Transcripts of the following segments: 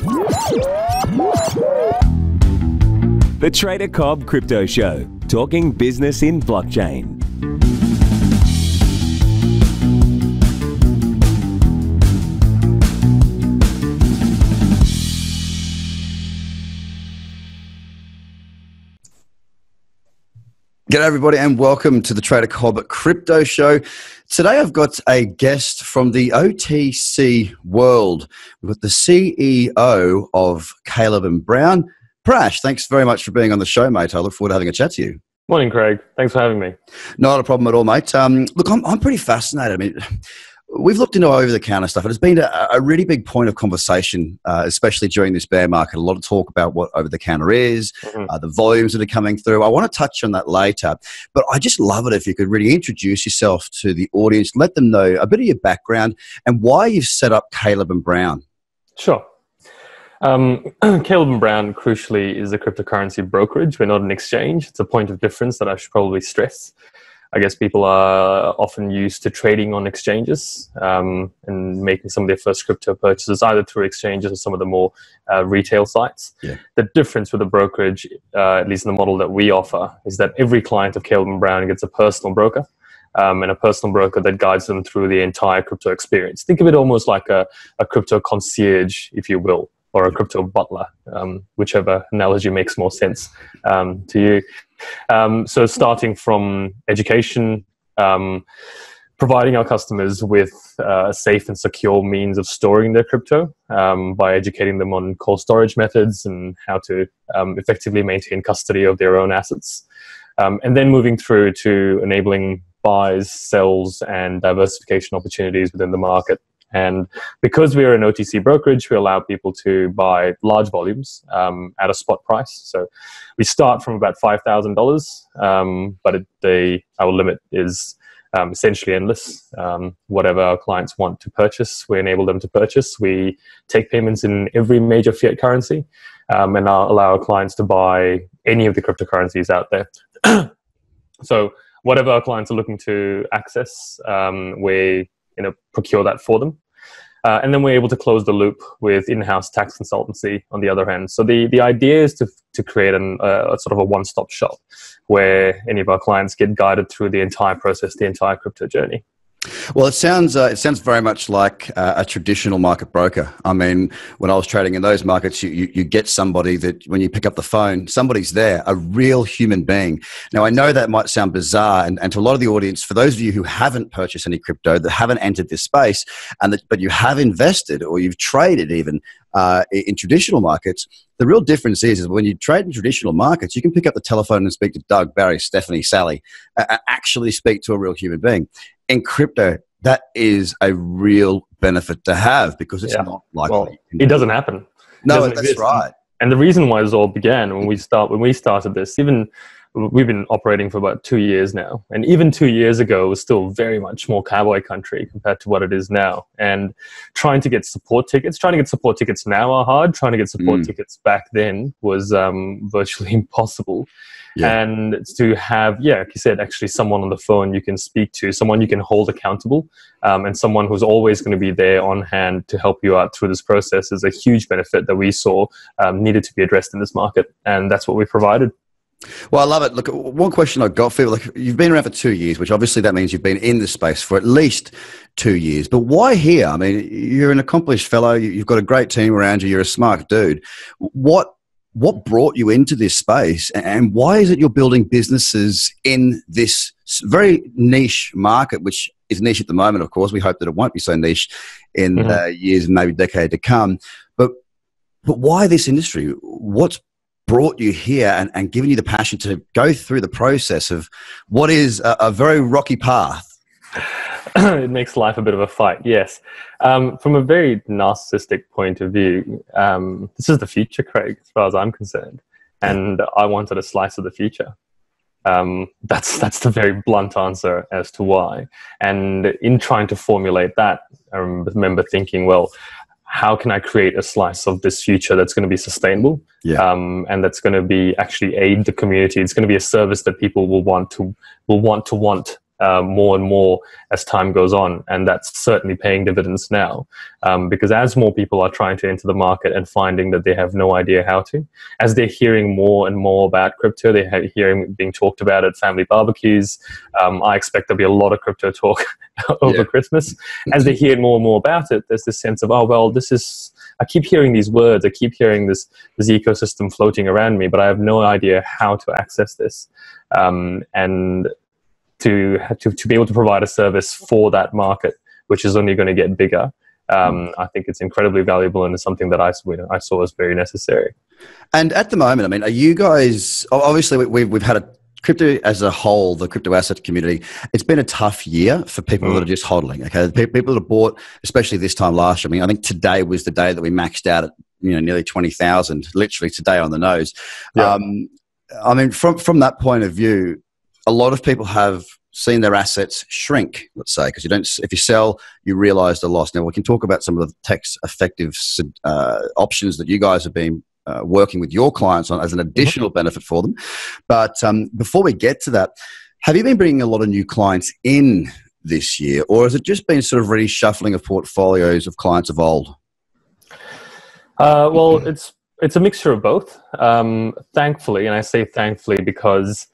The Trader Cobb Crypto Show, talking business in blockchain. G'day everybody and welcome to the Trader Cobb Crypto Show. Today I've got a guest from the OTC world. We've got the CEO of Caleb Brown. Prash, thanks very much for being on the show, mate. I look forward to having a chat to you. Morning, Craig. Thanks for having me. Not a problem at all, mate. Look, I'm pretty fascinated. I mean, we've looked into over-the-counter stuff, and it's been a really big point of conversation, especially during this bear market. A lot of talk about what over-the-counter is, the volumes that are coming through. I want to touch on that later, but I just love it if you could really introduce yourself to the audience, let them know a bit of your background and why you've set up Caleb Brown. Sure. Caleb Brown, crucially, is a cryptocurrency brokerage. We're not an exchange. It's a point of difference that I should probably stress. I guess people are often used to trading on exchanges and making some of their first crypto purchases either through exchanges or some of the more retail sites. Yeah. The difference with the brokerage, at least in the model that we offer, is that every client of Caleb Brown gets a personal broker and a personal broker that guides them through the entire crypto experience. Think of it almost like a crypto concierge, if you will, or a crypto butler, whichever analogy makes more sense to you. So starting from education, providing our customers with a safe and secure means of storing their crypto by educating them on cold storage methods and how to effectively maintain custody of their own assets. And then moving through to enabling buys, sells, and diversification opportunities within the market. And because we're an OTC brokerage, we allow people to buy large volumes at a spot price. So we start from about $5,000, but our limit is essentially endless. Whatever our clients want to purchase, we enable them to purchase. We take payments in every major fiat currency and allow our clients to buy any of the cryptocurrencies out there. So whatever our clients are looking to access, we procure that for them. And then we're able to close the loop with in-house tax consultancy on the other hand. So the idea is to create a sort of a one-stop shop where any of our clients get guided through the entire process, the entire crypto journey. Well, it sounds very much like a traditional market broker. I mean, when I was trading in those markets, you get somebody that when you pick up the phone, somebody's there, a real human being. Now, I know that might sound bizarre, and to a lot of the audience, for those of you who haven't purchased any crypto, that haven't entered this space, but you have invested or you've traded even in traditional markets, the real difference is when you trade in traditional markets, you can pick up the telephone and speak to Doug, Barry, Stephanie, Sally, actually speak to a real human being. In crypto, that is a real benefit to have because it's not likely. Well, it doesn't happen. No, that's right. And the reason why this all began when we started this, even we've been operating for about 2 years now. And even 2 years ago, it was still very much more cowboy country compared to what it is now. And trying to get support tickets now are hard. Trying to get support tickets back then was virtually impossible. Yeah. And to have, like you said, actually someone on the phone you can speak to, someone you can hold accountable, and someone who's always going to be there on hand to help you out through this process is a huge benefit that we saw needed to be addressed in this market. And that's what we provided. Well, I love it. Look, one question I've got for you, like, you've been around for 2 years, which obviously that means you've been in the space for at least 2 years. But why here? I mean, you're an accomplished fellow. You've got a great team around you. You're a smart dude. What brought you into this space, and why is it you're building businesses in this very niche market, which is niche at the moment, of course. We hope that it won't be so niche in years and maybe decade to come. But why this industry? What's brought you here and given you the passion to go through the process of what is a very rocky path? It makes life a bit of a fight, yes. From a very narcissistic point of view, this is the future, Craig, as far as I'm concerned. And I wanted a slice of the future. That's the very blunt answer as to why. And in trying to formulate that, I remember thinking, well, how can I create a slice of this future that's going to be sustainable, and that's going to be actually aid the community? It's going to be a service that people will want more and more as time goes on, and that's certainly paying dividends now, because as more people are trying to enter the market and finding that they have no idea how to, as they're hearing more and more about crypto, they're hearing it being talked about at family barbecues. I expect there'll be a lot of crypto talk over Christmas. As they hear more and more about it, there's this sense of, oh, well, this is, I keep hearing these words, I keep hearing this ecosystem floating around me, but I have no idea how to access this. And to be able to provide a service for that market, which is only going to get bigger, I think it's incredibly valuable, and it's something that I saw as very necessary. And at the moment, I mean, are you guys, obviously we've had a crypto as a whole, the crypto asset community, it's been a tough year for people that are just hodling. Okay, the people that have bought, especially this time last year. I mean, I think today was the day that we maxed out at nearly 20,000, literally today on the nose. Yeah. I mean, from that point of view, a lot of people have seen their assets shrink, let's say, because if you sell, you realize the loss. Now, we can talk about some of the tax effective options that you guys have been working with your clients on as an additional benefit for them. But before we get to that, have you been bringing a lot of new clients in this year, or has it just been sort of reshuffling of portfolios of clients of old? Well, it's a mixture of both. Thankfully, and I say thankfully because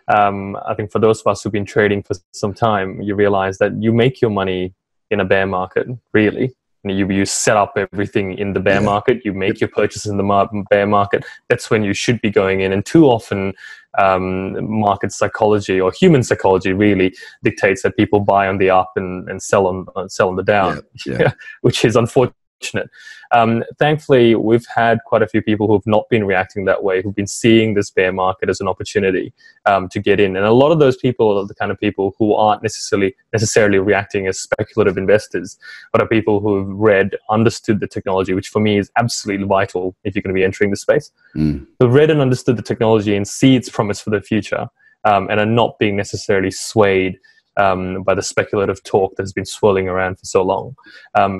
I think for those of us who've been trading for some time, you realize that you make your money in a bear market, really. You set up everything in the bear market. You make your purchases in the bear market. That's when you should be going in. And too often, market psychology or human psychology really dictates that people buy on the up and sell on the down, which is unfortunate. Thankfully, we've had quite a few people who've not been reacting that way, who've been seeing this bear market as an opportunity to get in. And a lot of those people are the kind of people who aren't necessarily reacting as speculative investors, but are people who've understood the technology, which for me is absolutely vital if you're going to be entering the space. Who've read and understood the technology and see its promise for the future, and are not being necessarily swayed by the speculative talk that's been swirling around for so long.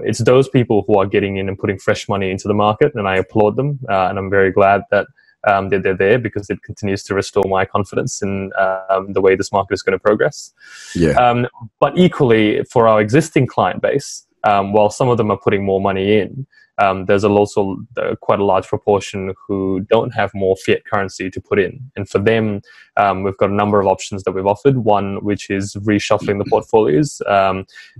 It's those people who are getting in and putting fresh money into the market, and I applaud them, and I'm very glad that they're there, because it continues to restore my confidence in the way this market is going to progress. But equally, for our existing client base, while some of them are putting more money in, there's also quite a large proportion who don't have more fiat currency to put in. And for them, we've got a number of options that we've offered. One, which is reshuffling the portfolios,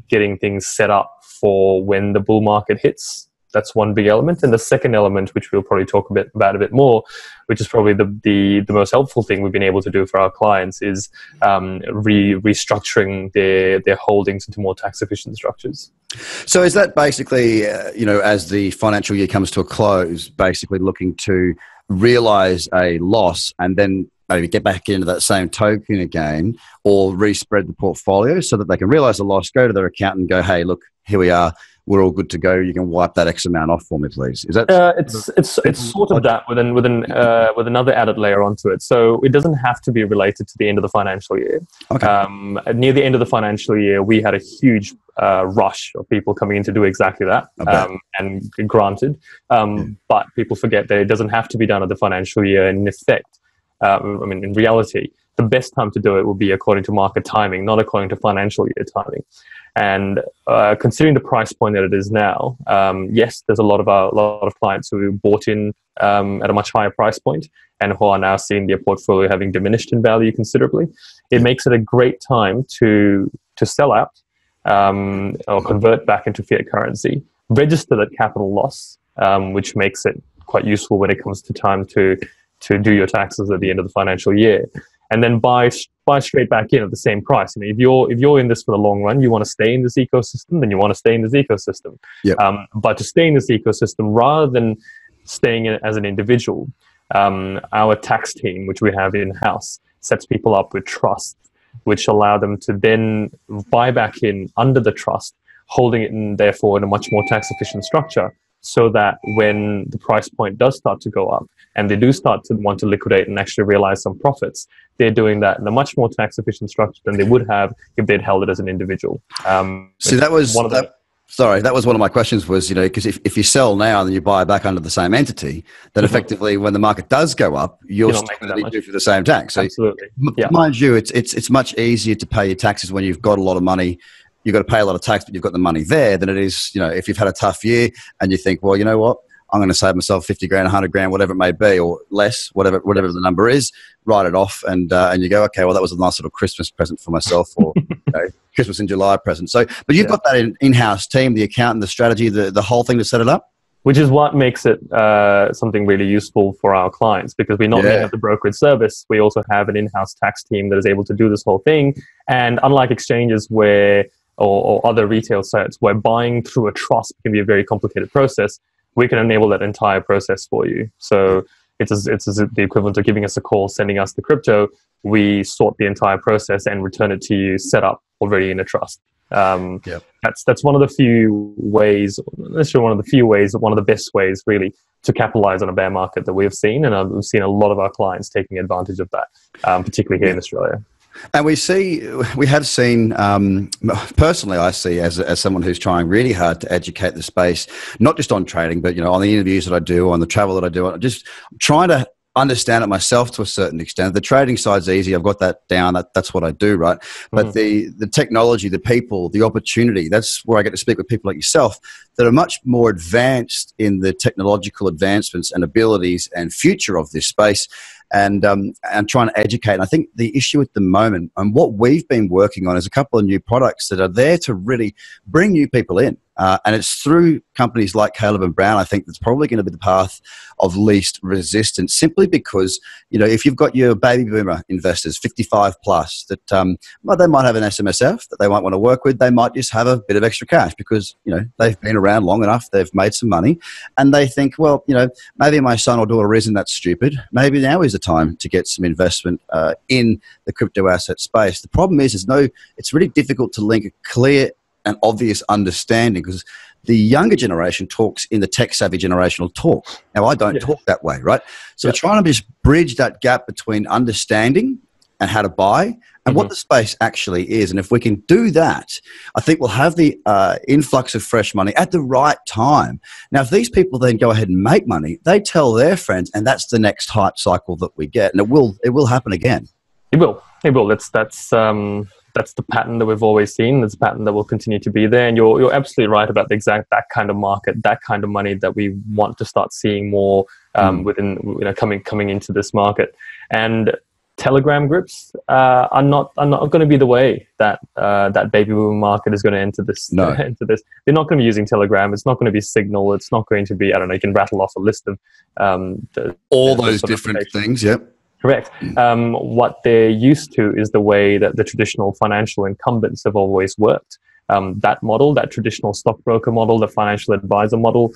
getting things set up for when the bull market hits. That's one big element. And the second element, which we'll probably talk about a bit more, which is probably the most helpful thing we've been able to do for our clients, is restructuring their holdings into more tax-efficient structures. So is that basically, as the financial year comes to a close, basically looking to realize a loss and then maybe get back into that same token again, or respread the portfolio so that they can realize a loss, go to their accountant and go, hey, look, here we are. We're all good to go. You can wipe that X amount off for me, please. Is that? It's sort of that with another added layer onto it. So it doesn't have to be related to the end of the financial year. Okay. Near the end of the financial year, we had a huge rush of people coming in to do exactly that. And granted, but people forget that it doesn't have to be done at the financial year. And in effect, in reality, the best time to do it will be according to market timing, not according to financial year timing. And considering the price point that it is now, yes, there's a lot of clients who bought in at a much higher price point and who are now seeing their portfolio having diminished in value considerably. It makes it a great time to sell out or convert back into fiat currency, register that capital loss, which makes it quite useful when it comes to time to do your taxes at the end of the financial year, and then buy straight back in at the same price. I mean, if you're in this for the long run, you want to stay in this ecosystem, then you want to stay in this ecosystem. But to stay in this ecosystem, rather than staying in it as an individual, our tax team, which we have in-house, sets people up with trust, which allow them to then buy back in under the trust, holding it in, therefore, in a much more tax-efficient structure, so that when the price point does start to go up and they do start to want to liquidate and actually realize some profits, they're doing that in a much more tax-efficient structure than they would have if they'd held it as an individual. So that was one of Sorry, that was one of my questions was, because if you sell now and then you buy back under the same entity, then effectively when the market does go up, you're still going to be due for the same tax. So Absolutely. mind you, it's much easier to pay your taxes when you've got a lot of money. You've got to pay a lot of tax, but you've got the money there than it is, if you've had a tough year and you think, well, you know what? I'm going to save myself 50 grand, 100 grand, whatever it may be, or less, whatever the number is, write it off. And you go, okay, well, that was a nice little Christmas present for myself, or Christmas in July present. So, but you've got that in-house team, the accountant, the strategy, the whole thing to set it up. Which is what makes it something really useful for our clients, because we not only have the brokerage service, we also have an in-house tax team that is able to do this whole thing. And unlike exchanges where, or other retail sites where buying through a trust can be a very complicated process, we can enable that entire process for you. So it's the equivalent of giving us a call, sending us the crypto. We sort the entire process and return it to you set up already in a trust. That's one of the few ways, literally one of the best ways really to capitalize on a bear market that we've seen. And we've seen a lot of our clients taking advantage of that, particularly here in Australia. And we have seen, personally, I see as someone who's trying really hard to educate the space, not just on trading, but, on the interviews that I do, on the travel that I do, I'm just trying to understand it myself to a certain extent. The trading side's easy. I've got that down. That's what I do, right? But the technology, the people, the opportunity, that's where I get to speak with people like yourself that are much more advanced in the technological advancements and abilities and future of this space. And trying to educate. And I think the issue at the moment and what we've been working on is a couple of new products that are there to really bring new people in. And it's through companies like Caleb and Brown, I think that's probably going to be the path of least resistance, simply because, if you've got your baby boomer investors, 55 plus, that they might have an SMSF that they might want to work with. They might just have a bit of extra cash because, they've been around long enough, they've made some money, and they think, well, maybe my son or daughter isn't that stupid. Maybe now is the time to get some investment in the crypto asset space. The problem is it's really difficult to link a clear and obvious understanding because the younger generation talks in the tech-savvy generational talk. Now, I don't talk that way, right? So trying to just bridge that gap between understanding and how to buy and what the space actually is. And if we can do that, I think we'll have the influx of fresh money at the right time. Now, if these people then go ahead and make money, they tell their friends, and that's the next hype cycle that we get. And it will happen again. It will. That's the pattern that we've always seen. That's a pattern that will continue to be there. And you're absolutely right about that kind of market, that kind of money that we want to start seeing more within, coming into this market. And Telegram groups are not going to be the way that that baby boom market is going to enter this. No. They're not going to be using Telegram. It's not going to be Signal. It's not going to be, I don't know, you can rattle off a list of all those different things. Yep. Correct. What they're used to is the way that the traditional financial incumbents have always worked. That model, that traditional stockbroker model, the financial advisor model,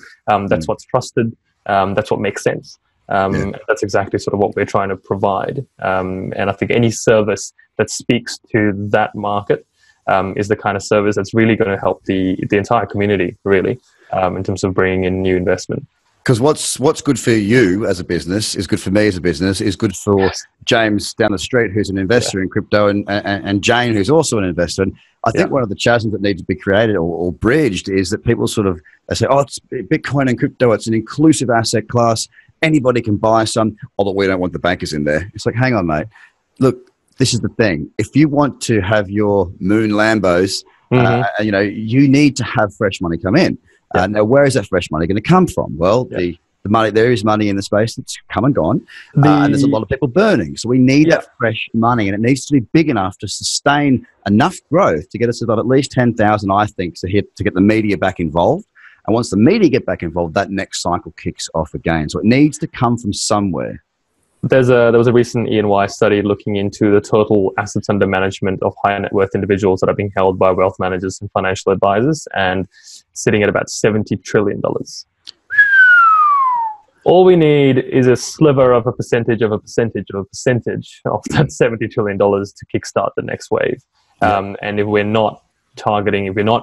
that's what's trusted. That's what makes sense. That's exactly sort of what we're trying to provide. And I think any service that speaks to that market is the kind of service that's really going to help the entire community, really, in terms of bringing in new investment. Because what's good for you as a business is good for me as a business, is good for James down the street who's an investor in crypto and Jane who's also an investor. And I think one of the chasms that needs to be created or bridged is that people they say, it's Bitcoin and crypto, it's an inclusive asset class. Anybody can buy some, although we don't want the bankers in there. It's like, hang on, mate. Look, this is the thing. If you want to have your moon Lambos, you need to have fresh money come in. Now, where is that fresh money going to come from? Well, the money, there is money in the space that's come and gone, and there's a lot of people burning. So we need that fresh money, and it needs to be big enough to sustain enough growth to get us about at least 10,000, I think, to get the media back involved. And once the media get back involved, that next cycle kicks off again. So it needs to come from somewhere. There was a recent E&Y study looking into the total assets under management of high net worth individuals that are being held by wealth managers and financial advisors, and sitting at about $70 trillion. All we need is a sliver of a percentage of that $70 trillion to kickstart the next wave. And if we're not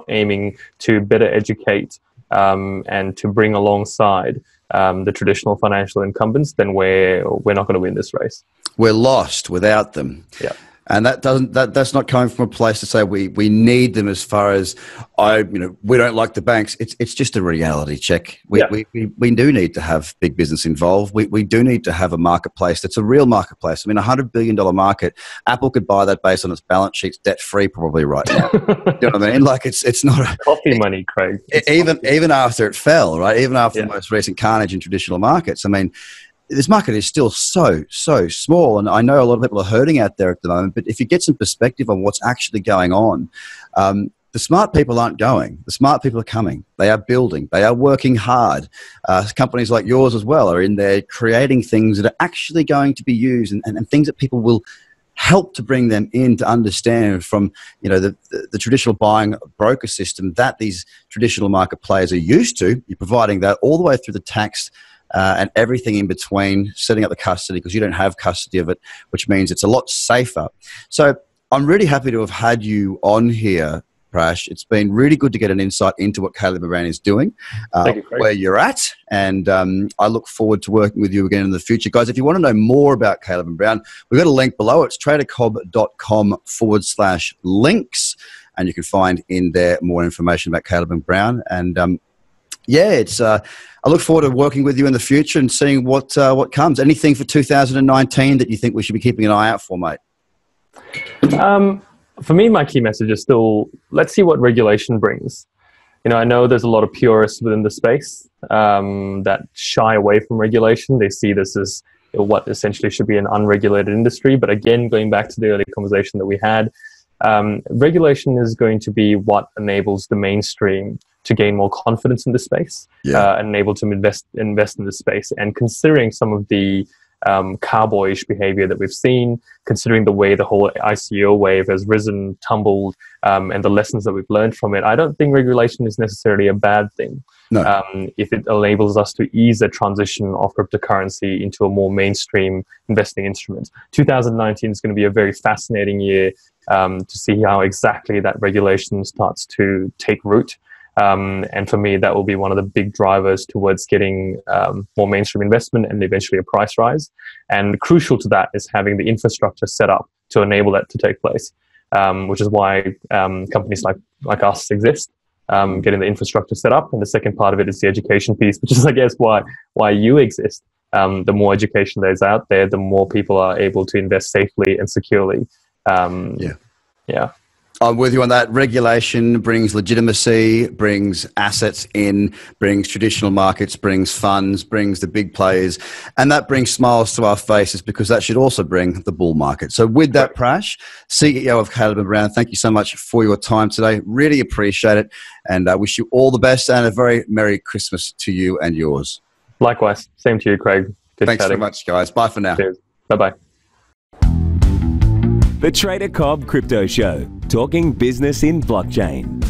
aiming to better educate and to bring alongside the traditional financial incumbents, then we're not going to win this race. We're lost without them. Yeah. And that's not coming from a place to say we need them as far as we don't like the banks. It's just a reality check. We do need to have big business involved. We do need to have a marketplace that's a real marketplace. I mean, $100 billion market, Apple could buy that based on its balance sheets, debt free probably right now. You know what I mean? Like it's not a coffee money, Craig. Even after it fell, right? Even after the most recent carnage in traditional markets. I mean, this market is still so small, and I know a lot of people are hurting out there at the moment, but if you get some perspective on what's actually going on, the smart people aren't going. The smart people are coming. They are building. They are working hard. Companies like yours as well are in there creating things that are actually going to be used and things that people will help to bring them in to understand from the traditional buying broker system that these traditional market players are used to. You're providing that all the way through the tax and everything in between, setting up the custody because you don't have custody of it, which means it's a lot safer. So I'm really happy to have had you on here, Prash. It's been really good to get an insight into what Caleb Brown is doing, where you're at, and I look forward to working with you again in the future. Guys, if you want to know more about Caleb Brown, we've got a link below. It's tradercobb.com/links, and you can find in there more information about Caleb Brown. And I look forward to working with you in the future and seeing what comes. Anything for 2019 that you think we should be keeping an eye out for, mate? For me, my key message is still, let's see what regulation brings. I know there's a lot of purists within the space that shy away from regulation. They see this as what essentially should be an unregulated industry. But again, going back to the earlier conversation that we had, regulation is going to be what enables the mainstream to gain more confidence in the space, and able to invest in the space. And considering some of the cowboyish behavior that we've seen, considering the way the whole ICO wave has risen, tumbled, and the lessons that we've learned from it, I don't think regulation is necessarily a bad thing. No. If it enables us to ease the transition of cryptocurrency into a more mainstream investing instrument. 2019 is going to be a very fascinating year to see how exactly that regulation starts to take root. And for me, that will be one of the big drivers towards getting more mainstream investment and eventually a price rise. And crucial to that is having the infrastructure set up to enable that to take place, which is why companies like us exist, getting the infrastructure set up. And the second part of it is the education piece, which is, I guess, why you exist. The more education there's out there, the more people are able to invest safely and securely. I'm with you on that. Regulation brings legitimacy, brings assets in, brings traditional markets, brings funds, brings the big players, and that brings smiles to our faces because that should also bring the bull market. So with that, Prash, CEO of Caleb Brown, thank you so much for your time today. Really appreciate it, and I wish you all the best and a very Merry Christmas to you and yours. Likewise. Same to you, Craig. Thanks very much, guys. Bye for now. Cheers. Bye-bye. The Trader Cobb Crypto Show, talking business in blockchain.